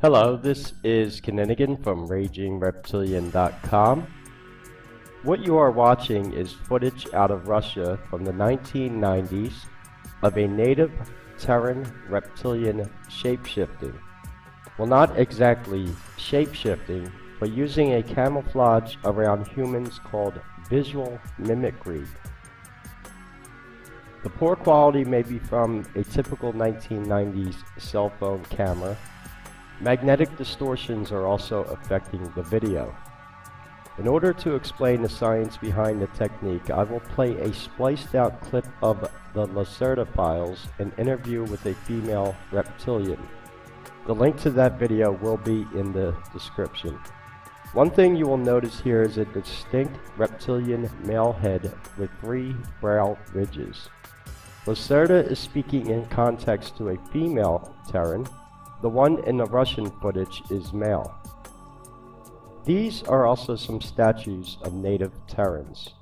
Hello, this is Keninigan from RagingReptilian.com. What you are watching is footage out of Russia from the 1990s of a native Terran reptilian shapeshifting. Well, not exactly shapeshifting, but using a camouflage around humans called visual mimicry. The poor quality may be from a typical 1990s cell phone camera. Magnetic distortions are also affecting the video. In order to explain the science behind the technique, I will play a spliced out clip of the Lacerda files, an interview with a female reptilian. The link to that video will be in the description. One thing you will notice here is a distinct reptilian male head with 3 brow ridges. Lacerda is speaking in context to a female Terran. The one in the Russian footage is male. These are also some statues of native Terrans.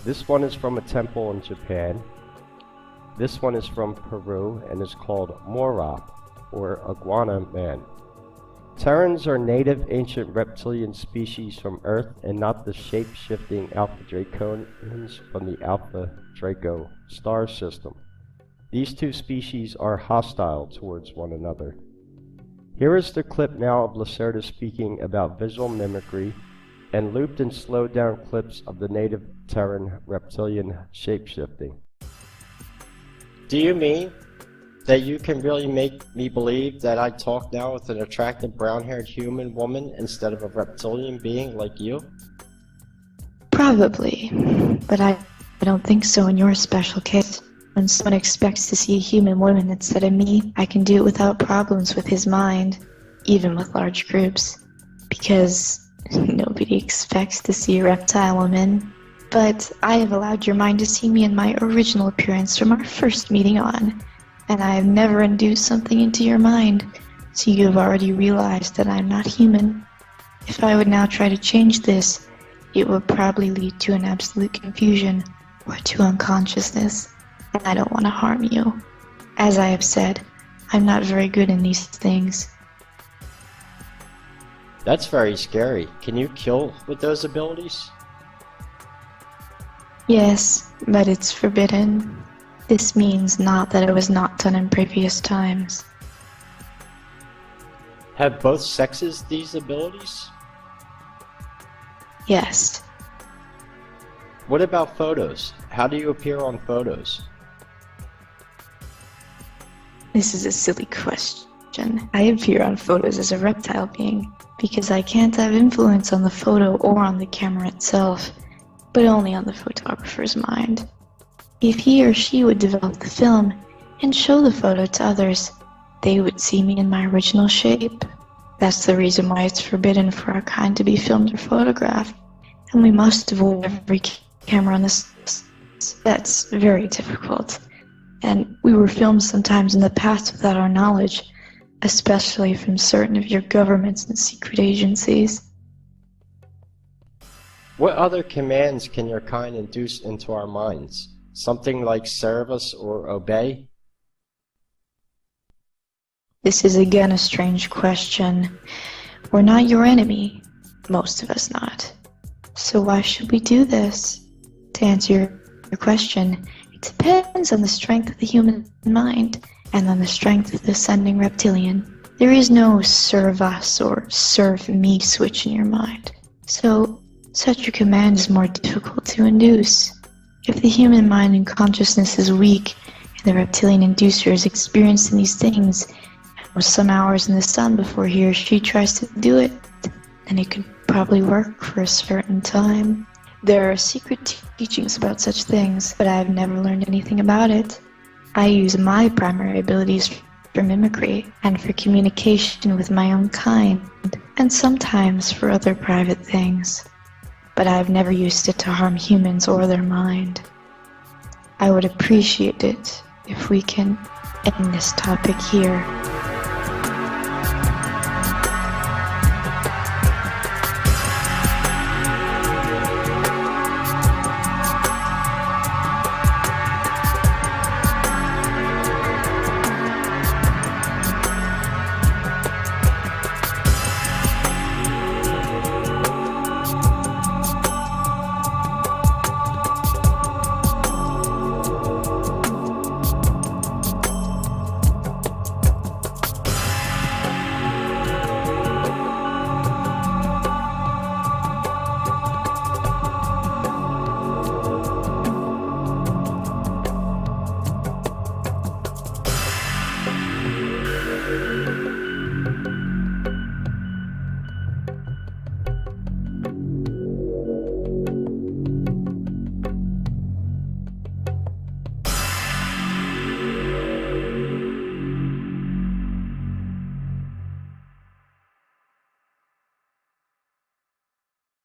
This one is from a temple in Japan. This one is from Peru and is called Morap, or Iguana Man. Terrans are native ancient reptilian species from Earth and not the shape-shifting Alpha Draconians from the Alpha Draco star system. These two species are hostile towards one another. Here is the clip now of Lacerda speaking about visual mimicry and looped and slowed down clips of the native Terran reptilian shapeshifting. Do you mean that you can really make me believe that I talk now with an attractive brown-haired human woman instead of a reptilian being like you? Probably, but I don't think so in your special case. When someone expects to see a human woman instead of me, I can do it without problems with his mind, even with large groups, because nobody expects to see a reptile woman. But I have allowed your mind to see me in my original appearance from our first meeting on, and I have never induced something into your mind, so you have already realized that I am not human. If I would now try to change this, it would probably lead to an absolute confusion, or to unconsciousness. And I don't want to harm you. As I have said, I'm not very good in these things. That's very scary. Can you kill with those abilities? Yes, but it's forbidden. This means not that it was not done in previous times. Have both sexes these abilities? Yes. What about photos? How do you appear on photos? This is a silly question. I appear on photos as a reptile being, because I can't have influence on the photo or on the camera itself, but only on the photographer's mind. If he or she would develop the film and show the photo to others, they would see me in my original shape. That's the reason why it's forbidden for our kind to be filmed or photographed, and we must avoid every camera on this. That's very difficult. And we were filmed sometimes in the past without our knowledge, especially from certain of your governments and secret agencies. What other commands can your kind induce into our minds? Something like serve us or obey? This is again a strange question. We're not your enemy, most of us not. So why should we do this? To answer your question, it depends on the strength of the human mind and on the strength of the ascending reptilian. There is no serve us or serve me switch in your mind. So such a command is more difficult to induce. If the human mind and consciousness is weak and the reptilian inducer is experiencing these things or some hours in the sun before he or she tries to do it, then it could probably work for a certain time. There are secret teachings about such things, but I have never learned anything about it. I use my primary abilities for mimicry and for communication with my own kind, and sometimes for other private things. But I have never used it to harm humans or their mind. I would appreciate it if we can end this topic here.